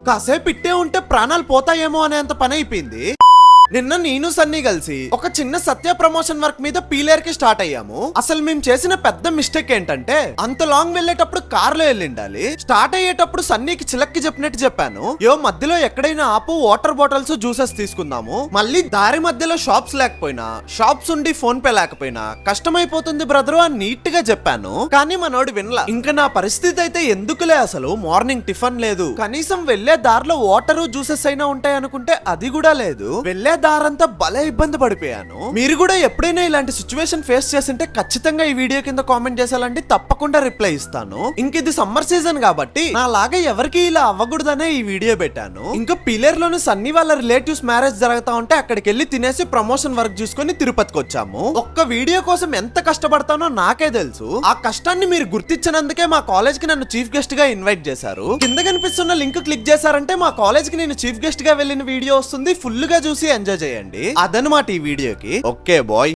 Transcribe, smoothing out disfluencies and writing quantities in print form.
కాసేపు ఇట్టే ఉంటే ప్రాణాలు పోతాయేమో అనేంత పని అయిపోయింది. నిన్న నేను సన్నీ కలిసి ఒక చిన్న సత్య ప్రమోషన్ వర్క్ మీద పీలేర్ కి స్టార్ట్ అయ్యాము. అసలు మేము చేసిన పెద్ద మిస్టేక్ ఏంటంటే అంత లాంగ్ వెళ్ళేటప్పుడు కార్ లో వెళ్ళిండాలి. స్టార్ట్ అయ్యేటప్పుడు సన్నీకి చిలక్కి చెప్పినట్టు చెప్పాను, మధ్యలో ఎక్కడైనా ఆపు, వాటర్ బాటిల్స్ జ్యూసెస్ తీసుకుందాము. మళ్ళీ దారి మధ్యలో షాప్స్ లేకపోయినా, షాప్స్ ఉండి ఫోన్ పే లేకపోయినా కష్టమైపోతుంది బ్రదరు అని నీట్ గా చెప్పాను. కానీ మనోడు వినలా. ఇంకా నా పరిస్థితి అయితే ఎందుకులే, అసలు మార్నింగ్ టిఫిన్ లేదు, కనీసం వెళ్లే దారిలో వాటర్ జ్యూసెస్ అయినా ఉంటాయి అనుకుంటే అది కూడా లేదు. వెళ్లే దారంతా భలే ఇబ్బంది పడిపోయాను. మీరు కూడా ఎప్పుడైనా ఇలాంటి సిచ్యువేషన్ ఫేస్ చేస్తుంటే ఖచ్చితంగా ఈ వీడియో కింద కామెంట్ చేసాలంటే తప్పకుండా రిప్లై ఇస్తాను. ఇంక ఇది సమ్మర్ సీజన్ కాబట్టి నా లాగా ఎవరికి ఇలా అవ్వకూడదనే ఈ వీడియో పెట్టాను. ఇంకా పిల్లర్ లోని సన్నీ వాళ్ళ రిలేటివ్స్ మ్యారేజ్ జరుగుతా ఉంటే అక్కడికి వెళ్ళి తినేసి ప్రమోషన్ వర్క్ చూసుకొని తిరుపతికి వచ్చాము. ఒక్క వీడియో కోసం ఎంత కష్టపడతానో నాకే తెలుసు. ఆ కష్టాన్ని మీరు గుర్తించినందుకే మా కాలేజ్ కి నన్ను చీఫ్ గెస్ట్ గా ఇన్వైట్ చేశారు. కింద కనిపిస్తున్న లింక్ క్లిక్ చేశారంటే మా కాలేజ్ కి నేను చీఫ్ గెస్ట్ గా వెళ్ళిన వీడియో వస్తుంది. ఫుల్ గా చూసి ఎంజాయ్ చేయండి. అదనమాట ఈ వీడియోకి. Okay bye.